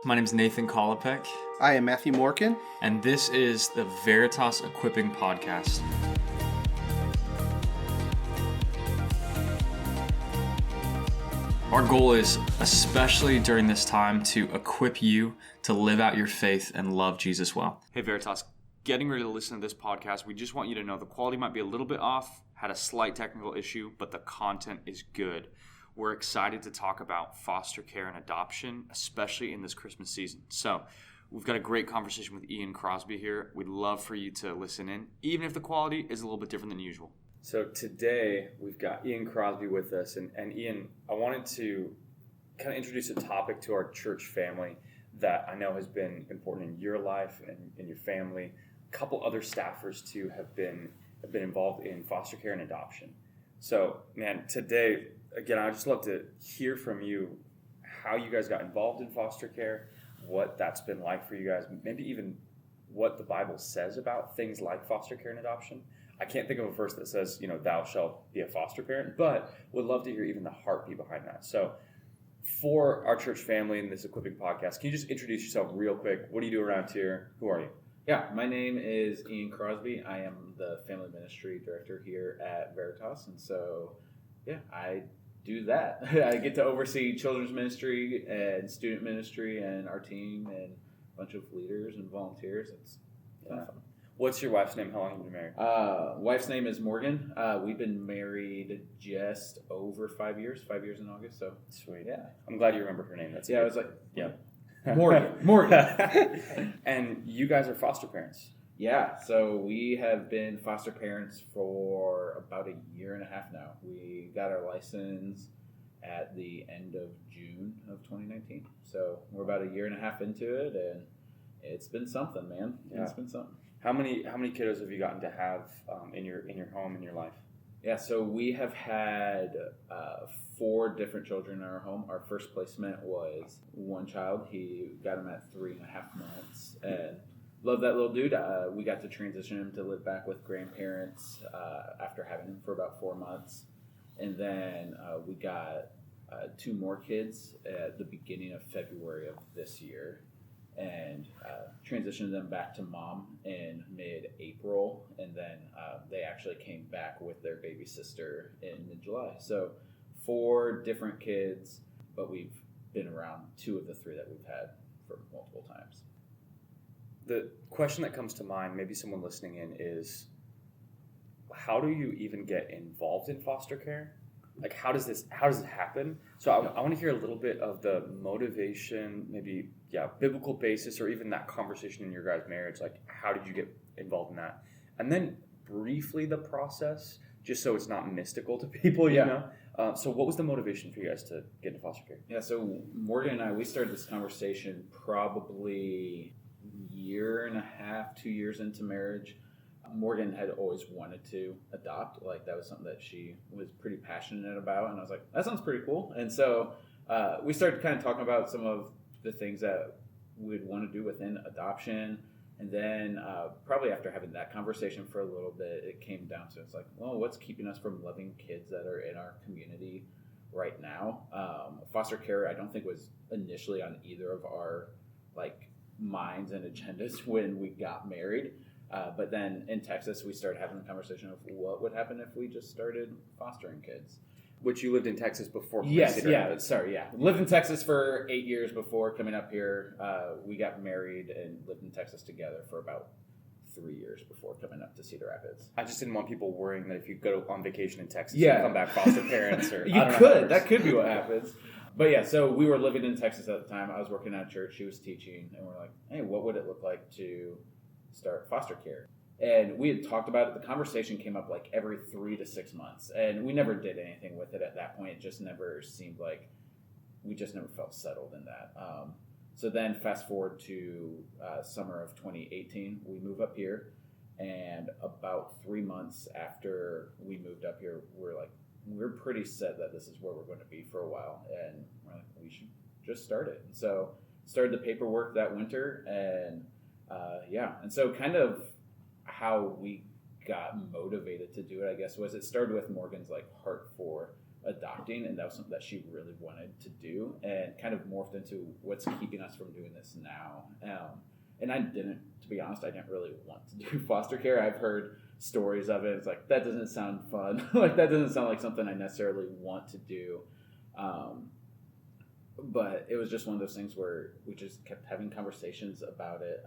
My name is Nathan Kolopek, I am Matthew Morkin. and this is the Veritas Equipping Podcast. Our goal is, especially during this time, to equip you to live out your faith and love Jesus well. Hey Veritas, getting ready to listen to this podcast, we just want you to know the quality might be a little bit off, had a slight technical issue, but the content is good. We're excited to talk about foster care and adoption, especially in this Christmas season. So we've got a great conversation with Ian Crosby here. We'd love for you to listen in, even if the quality is a little bit different than usual. So today we've got Ian Crosby with us. And Ian, I wanted to kind of introduce a topic to our church family that I know has been important in your life and in your family. A couple other staffers too have been involved in foster care and adoption. So, man, today, again, I'd just love to hear from you how you guys got involved in foster care, what that's been like for you guys, maybe even what the Bible says about things like foster care and adoption. I can't think of a verse that says, thou shalt be a foster parent, but would love to hear even the heartbeat behind that. So for our church family in this Equipping Podcast, can you just introduce yourself real quick? What do you do around here? Who are you? Yeah, my name is Ian Crosby. I am the Family Ministry Director here at Veritas, and so, I do that. I get to oversee children's ministry and student ministry and our team and a bunch of leaders and volunteers. It's fun. What's your wife's name? How long have you been married? Wife's name is Morgan. We've been married just over 5 years. 5 years in August. So sweet. Yeah, I'm glad you remember her name. That's I was like, yeah. Morgan. And you guys are foster parents. Yeah, so we have been foster parents for about a year and a half now. We got our license at the end of June of 2019. So we're about a year and a half into it, and it's been something, man. Yeah. It's been something. How many kiddos have you gotten to have in your home, in your life? Yeah, so we have had 4 different children in our home. Our first placement was one child. He got him at 3.5 months, and love that little dude. We got to transition him to live back with grandparents after having him for about 4 months. And then we got 2 more kids at the beginning of February of this year, and transitioned them back to mom in mid-April. And then they actually came back with their baby sister in mid-July. So 4 different kids, but we've been around 2 of the 3 that we've had for multiple times. The question that comes to mind, maybe someone listening in, is how do you even get involved in foster care? Like, how does it happen? So I want to hear a little bit of the motivation, maybe, biblical basis, or even that conversation in your guys' marriage. Like, how did you get involved in that? And then briefly the process, just so it's not mystical to people, you know? So what was the motivation for you guys to get into foster care? Yeah, so Morgan and I, we started this conversation probably year and a half, 2 years into marriage. Morgan had always wanted to adopt. Like, that was something that she was pretty passionate about, and I was like, that sounds pretty cool. And so we started kind of talking about some of the things that we'd want to do within adoption. And then probably after having that conversation for a little bit, it came down to, it's like, well, what's keeping us from loving kids that are in our community right now? Foster care, I don't think, was initially on either of our minds and agendas when we got married. But then in Texas, we started having the conversation of what would happen if we just started fostering kids. Which you lived in Texas before? Yes, lived in Texas for 8 years before coming up here. We got married and lived in Texas together for about 3 years before coming up to Cedar Rapids. I just didn't want people worrying that if you go on vacation in Texas, you come back foster parents. Or That could be what happens. But yeah, so we were living in Texas at the time. I was working at church. She was teaching. And we're like, hey, what would it look like to start foster care? And we had talked about it. The conversation came up every 3 to 6 months. And we never did anything with it at that point. It just never seemed like, we just never felt settled in that. So then fast forward to summer of 2018, we move up here. And about 3 months after we moved up here, we're pretty set that this is where we're going to be for a while, and we're like, we should just start it. And so started the paperwork that winter, and and so kind of how we got motivated to do it, I guess, was it started with Morgan's heart for adopting, and that was something that she really wanted to do, and kind of morphed into what's keeping us from doing this now. And to be honest, I didn't really want to do foster care. I've heard stories of it. It's like, that doesn't sound fun. Like, that doesn't sound like something I necessarily want to do. But it was just one of those things where we just kept having conversations about it.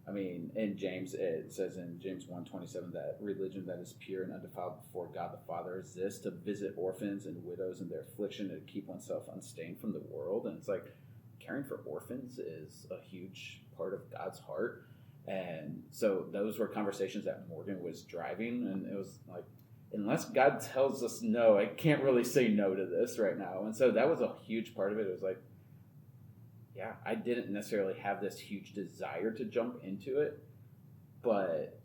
In James, it says in James 1:27 that religion that is pure and undefiled before God the Father is this, to visit orphans and widows in their affliction and to keep oneself unstained from the world. And it's like, caring for orphans is a huge part of God's heart. And so those were conversations that Morgan was driving, and it was like, unless God tells us no, I can't really say no to this right now. And so that was a huge part of it. It was like, yeah, I didn't necessarily have this huge desire to jump into it, but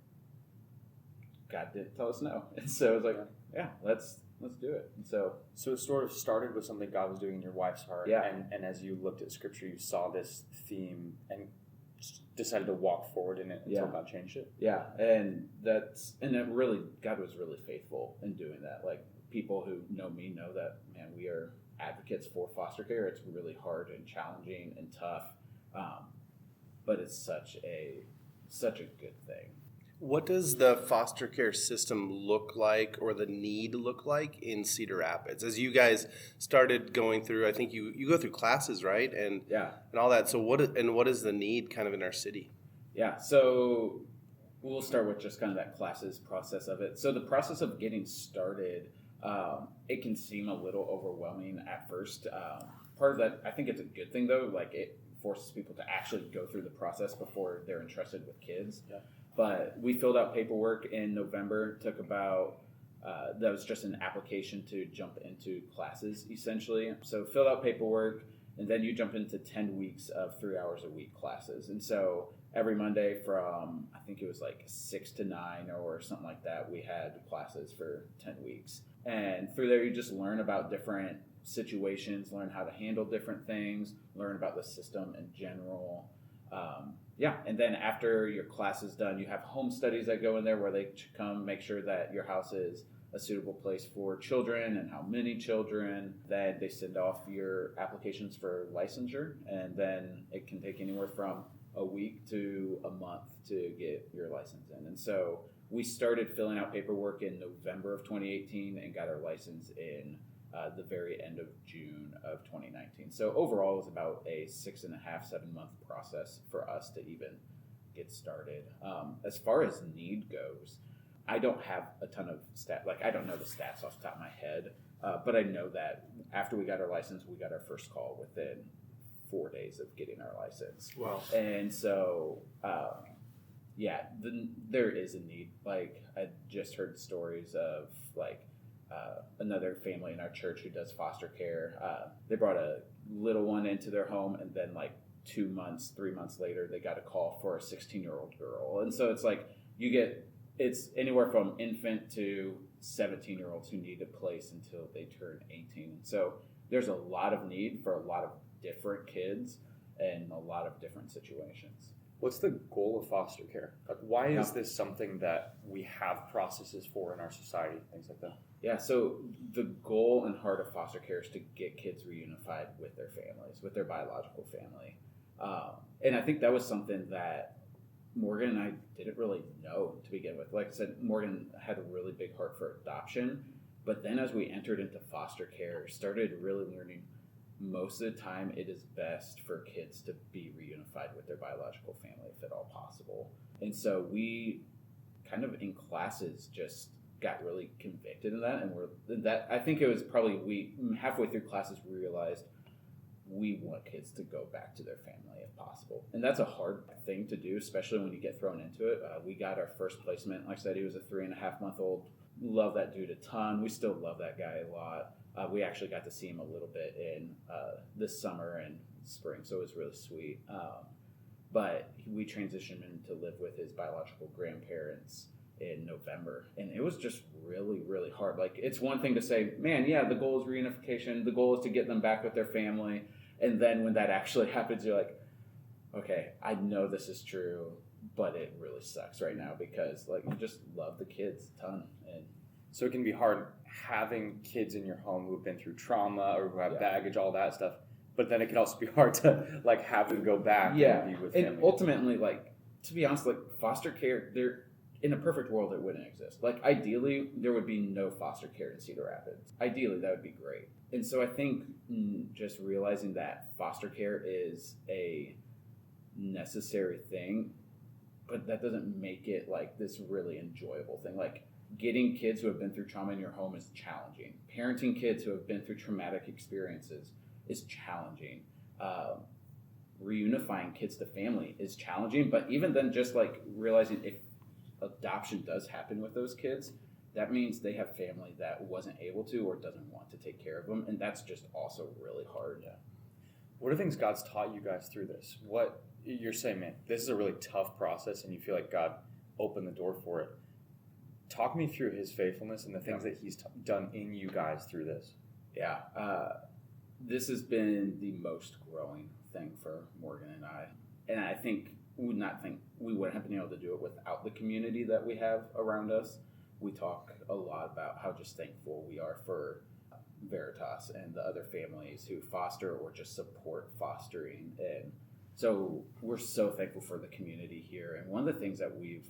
God didn't tell us no. And so it was like, yeah, let's do it. And so it sort of started with something God was doing in your wife's heart. Yeah. And as you looked at Scripture, you saw this theme and decided to walk forward in it until God changed it. Yeah, and God was really faithful in doing that. Like, people who know me know that, man, we are advocates for foster care. It's really hard and challenging and tough, but it's such a good thing. What does the foster care system look like, or the need look like in Cedar Rapids? As you guys started going through, I think you go through classes, right? And all that. So what is the need kind of in our city? Yeah, so we'll start with just kind of that classes process of it. So the process of getting started, it can seem a little overwhelming at first. Part of that, I think it's a good thing though. Like, it forces people to actually go through the process before they're entrusted with kids. Yeah. But we filled out paperwork in November. It took about, that was just an application to jump into classes, essentially. So filled out paperwork, and then you jump into 10 weeks of 3 hours a week classes. And so every Monday from, I think it was like 6 to 9 or something like that, we had classes for 10 weeks. And through there, you just learn about different situations, learn how to handle different things, learn about the system in general. And then after your class is done, you have home studies that go in there where they come make sure that your house is a suitable place for children and how many children. Then they send off your applications for licensure, and then it can take anywhere from a week to a month to get your license in. And so we started filling out paperwork in November of 2018 and got our license in the very end of June of 2019. So overall, it was about a 6.5-7 month process for us to even get started. As far as need goes, I don't have a ton of stats. Like, I don't know the stats off the top of my head, but I know that after we got our license, we got our first call within 4 days of getting our license. Wow. And so, there is a need. Like, I just heard stories of, like, another family in our church who does foster care. They brought a little one into their home, and then like 3 months later, they got a call for a 16-year-old girl. And so it's like, it's anywhere from infant to 17-year-olds who need a place until they turn 18. So there's a lot of need for a lot of different kids and a lot of different situations. What's the goal of foster care? Like, why is this something that we have processes for in our society, things like that? Yeah, so the goal and heart of foster care is to get kids reunified with their families, with their biological family. And I think that was something that Morgan and I didn't really know to begin with. Like I said, Morgan had a really big heart for adoption, but then as we entered into foster care, started really learning most of the time it is best for kids to be reunified with their biological family if at all possible. And so we kind of in classes just got really convicted in that, and I think it was probably we halfway through classes we realized we want kids to go back to their family if possible. And that's a hard thing to do, especially when you get thrown into it. We got our first placement. Like I said, he was a 3.5-month-old. Love that dude a ton. We still love that guy a lot. We actually got to see him a little bit in this summer and spring, so it was really sweet. But we transitioned him to live with his biological grandparents in November, and it was just really, really hard. Like, it's one thing to say, man, yeah, the goal is reunification, the goal is to get them back with their family, and then when that actually happens, you're like, okay, I know this is true, but it really sucks right now because, like, you just love the kids a ton. And so it can be hard having kids in your home who have been through trauma or who have baggage, all that stuff. But then it can also be hard to like have them go back and be with family. And ultimately, like, to be honest, like foster care, there in a perfect world it wouldn't exist. Like ideally, there would be no foster care in Cedar Rapids. Ideally, that would be great. And so I think just realizing that foster care is a necessary thing, but that doesn't make it like this really enjoyable thing. Like getting kids who have been through trauma in your home is challenging. Parenting kids who have been through traumatic experiences is challenging. Reunifying kids to family is challenging, but even then, just like realizing if adoption does happen with those kids, that means they have family that wasn't able to or doesn't want to take care of them, and that's just also really hard. Yeah. What are things God's taught you guys through this? What you're saying, man, this is a really tough process, and you feel like God opened the door for it. Talk me through His faithfulness and the things that He's done in you guys through this. Yeah. This has been the most growing thing for Morgan and I. And I think we wouldn't have been able to do it without the community that we have around us. We talk a lot about how just thankful we are for Veritas and the other families who foster or just support fostering. And so we're so thankful for the community here. And one of the things that we've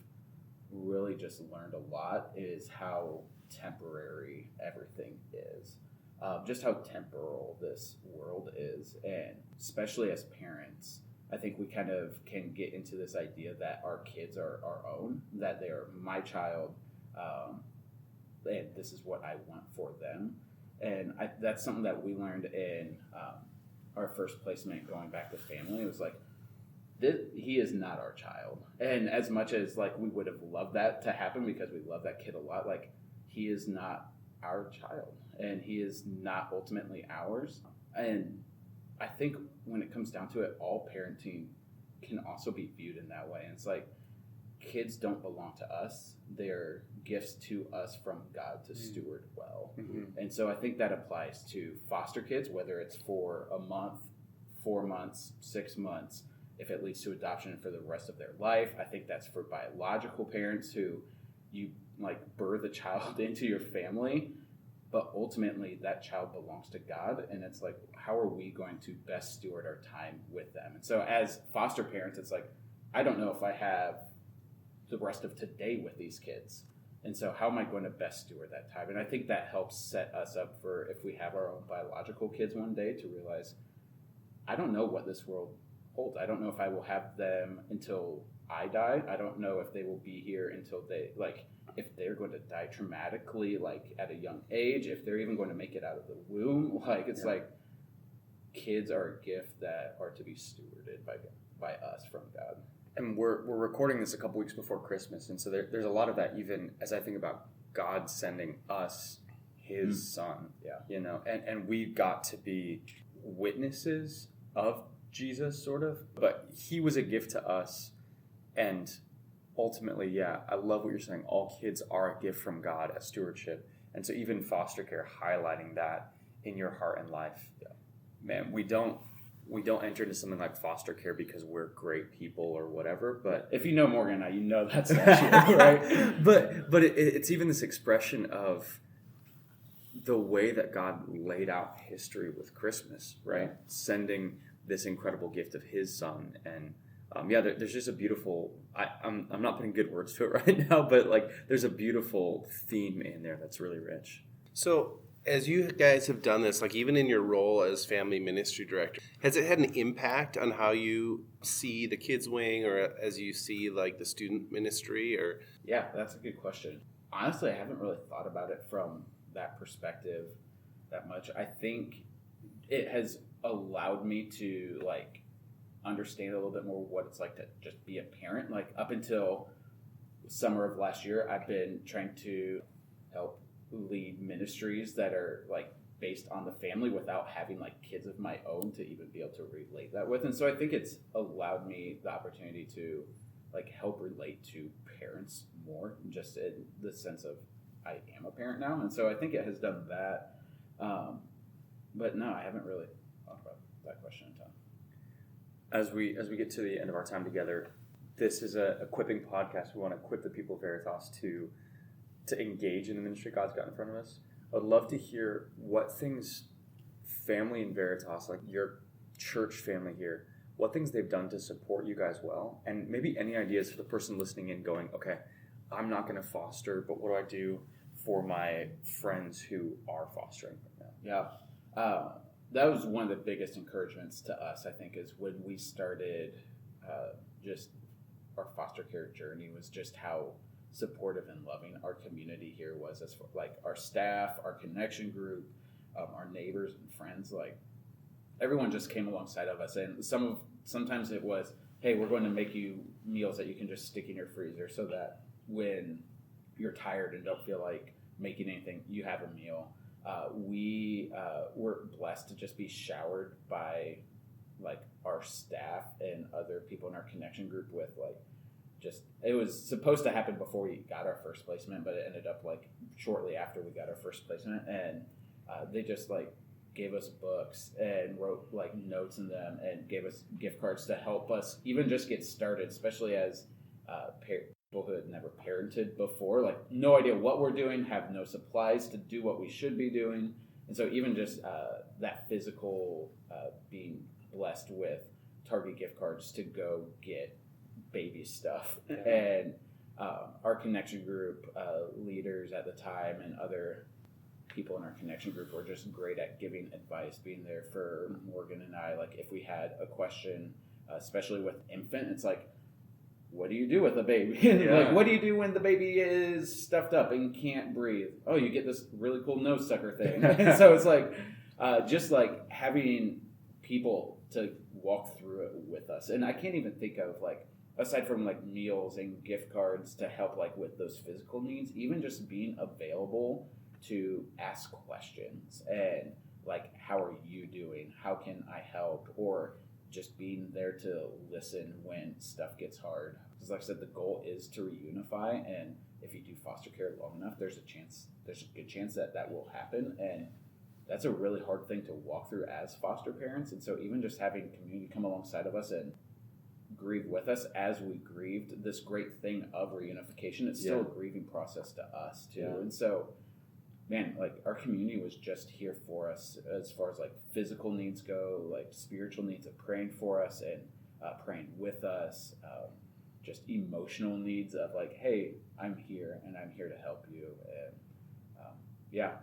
really just learned a lot is how temporary everything is. Just how temporal this world is. And especially as parents, I think we kind of can get into this idea that our kids are our own, that they are my child, and this is what I want for them. And that's something that we learned in our first placement going back to family. It was like, he is not our child. And as much as like we would have loved that to happen because we love that kid a lot, like he is not our child and he is not ultimately ours. And I think when it comes down to it, all parenting can also be viewed in that way. And it's like, kids don't belong to us. They're gifts to us from God to steward well. Mm-hmm. And so I think that applies to foster kids, whether it's for a month, 4 months, 6 months, if it leads to adoption for the rest of their life. I think that's for biological parents who you like birth a child into your family, but ultimately that child belongs to God. And it's like, how are we going to best steward our time with them? And so as foster parents, it's like, I don't know if I have the rest of today with these kids. And so how am I going to best steward that time? And I think that helps set us up for if we have our own biological kids one day to realize, I don't know what this world holds. I don't know if I will have them until I die. I don't know if they will be here until they, like, if they're going to die traumatically, like at a young age, if they're even going to make it out of the womb. Like, it's like kids are a gift that are to be stewarded by us from God. And we're recording this a couple weeks before Christmas, and so there's a lot of that, even as I think about God sending us His Son, you know, and we got to be witnesses of Jesus, sort of, but He was a gift to us, and ultimately, I love what you're saying. All kids are a gift from God as stewardship, and so even foster care highlighting that in your heart and life, man, we don't enter into something like foster care because we're great people or whatever. But if you know Morgan, you know that's not true, right? But it's even this expression of the way that God laid out history with Christmas, right? Sending this incredible gift of His Son, and there's just a beautiful. I'm not putting good words to it right now, but like there's a beautiful theme in there that's really rich. So, as you guys have done this, like even in your role as family ministry director, has it had an impact on how you see the kids wing or as you see like the student ministry? Or yeah, that's a good question. Honestly, I haven't really thought about it from that perspective that much. I think it has allowed me to like understand a little bit more what it's like to just be a parent. Like up until summer of last year, I've been trying to help lead ministries that are like based on the family without having like kids of my own to even be able to relate that with. And so I think it's allowed me the opportunity to like help relate to parents more, just in the sense of I am a parent now. And so I think it has done that. But no, I haven't really thought about that question in time. As we get to the end of our time together, this is a equipping podcast. We want to equip the people of Veritas to engage in the ministry God's got in front of us. I'd love to hear what things family in Veritas, like your church family here, what things they've done to support you guys well, and maybe any ideas for the person listening in going, okay, I'm not going to foster, but what do I do for my friends who are fostering right now? Yeah. That was one of the biggest encouragements to us, I think, is when we started just our foster care journey, was just how supportive and loving our community here was, as for, like, our staff, our connection group, our neighbors and friends. Like, everyone just came alongside of us, and sometimes it was, hey, we're going to make you meals that you can just stick in your freezer, so that when you're tired and don't feel like making anything, you have a meal. We were blessed to just be showered by, like, our staff and other people in our connection group with, like, just, it was supposed to happen before we got our first placement, but it ended up, like, shortly after we got our first placement, and they just, like, gave us books and wrote, like, notes in them and gave us gift cards to help us even just get started, especially as people who had never parented before, like, no idea what we're doing, have no supplies to do what we should be doing. And so even just that physical being blessed with Target gift cards to go get baby stuff. Yeah. And our connection group leaders at the time and other people in our connection group were just great at giving advice, being there for Morgan and I. Like, if we had a question, especially with infant, it's like, what do you do with a baby? Yeah. Like, what do you do when the baby is stuffed up and can't breathe? Oh, you get this really cool nose sucker thing. And so it's like, just like having people to walk through it with us. And I can't even think of, like, aside from, like, meals and gift cards to help, like, with those physical needs, even just being available to ask questions and, like, how are you doing? How can I help? Or just being there to listen when stuff gets hard. Because, like I said, the goal is to reunify, and if you do foster care long enough, there's a good chance that will happen, and that's a really hard thing to walk through as foster parents. And so even just having community come alongside of us and grieve with us as we grieved this great thing of reunification, it's still a grieving process to us too. Yeah. And so, man, like, our community was just here for us as far as, like, physical needs go, like spiritual needs of praying for us and praying with us, just emotional needs of, like, hey, I'm here and I'm here to help you. And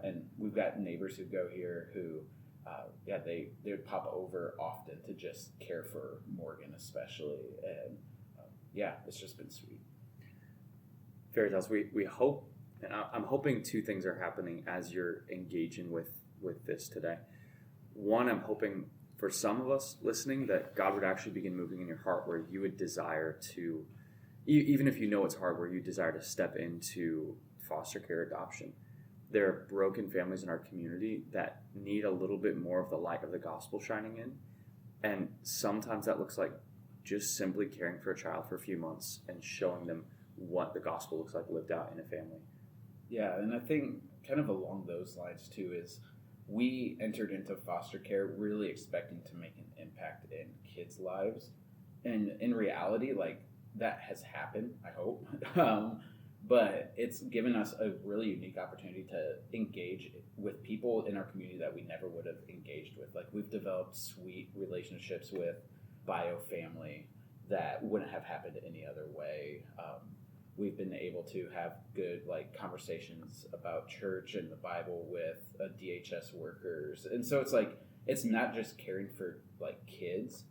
and we've got neighbors who go here who, they would pop over often to just care for Morgan especially. And it's just been sweet. Veritas, we hope, and I'm hoping two things are happening as you're engaging with this today. One, I'm hoping for some of us listening that God would actually begin moving in your heart where you would desire to, even if you know it's hard, where you desire to step into foster care adoption. There are broken families in our community that need a little bit more of the light of the gospel shining in. And sometimes that looks like just simply caring for a child for a few months and showing them what the gospel looks like lived out in a family. Yeah, and I think kind of along those lines too is we entered into foster care really expecting to make an impact in kids' lives. And in reality, like, that has happened, I hope. But it's given us a really unique opportunity to engage with people in our community that we never would have engaged with. Like, we've developed sweet relationships with bio family that wouldn't have happened any other way. We've been able to have good, like, conversations about church and the Bible with DHS workers. And so it's like, it's not just caring for, like, kids,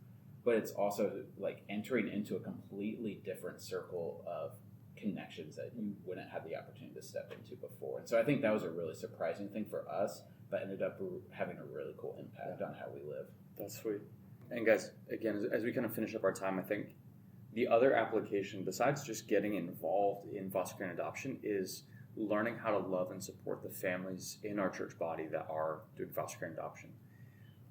but it's also, like, entering into a completely different circle of connections that you wouldn't have the opportunity to step into before. And so I think that was a really surprising thing for us, but ended up having a really cool impact on how we live. That's sweet. And guys, again, as we kind of finish up our time, I think the other application, besides just getting involved in foster care and adoption, is learning how to love and support the families in our church body that are doing foster care and adoption.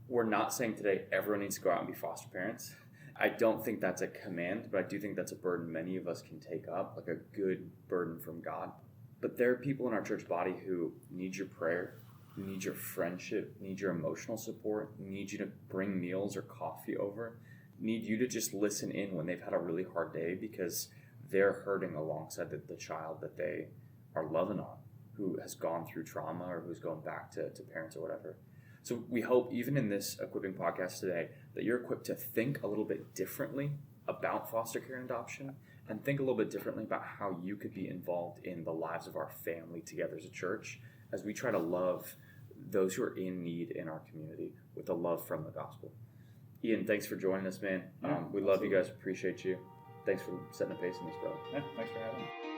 We're not saying today everyone needs to go out and be foster parents. I don't think that's a command, but I do think that's a burden many of us can take up, like a good burden from God. But there are people in our church body who need your prayer, need your friendship, need your emotional support, need you to bring meals or coffee over, need you to just listen in when they've had a really hard day because they're hurting alongside the child that they are loving on. who has gone through trauma or who's going back to parents or whatever. So we hope even in this equipping podcast today that you're equipped to think a little bit differently about foster care and adoption, and think a little bit differently about how you could be involved in the lives of our family together as a church as we try to love those who are in need in our community with a love from the gospel. Ian, thanks for joining us, man. We love you guys. Appreciate you. Thanks for setting the pace in this, brother. Yeah, thanks for having me.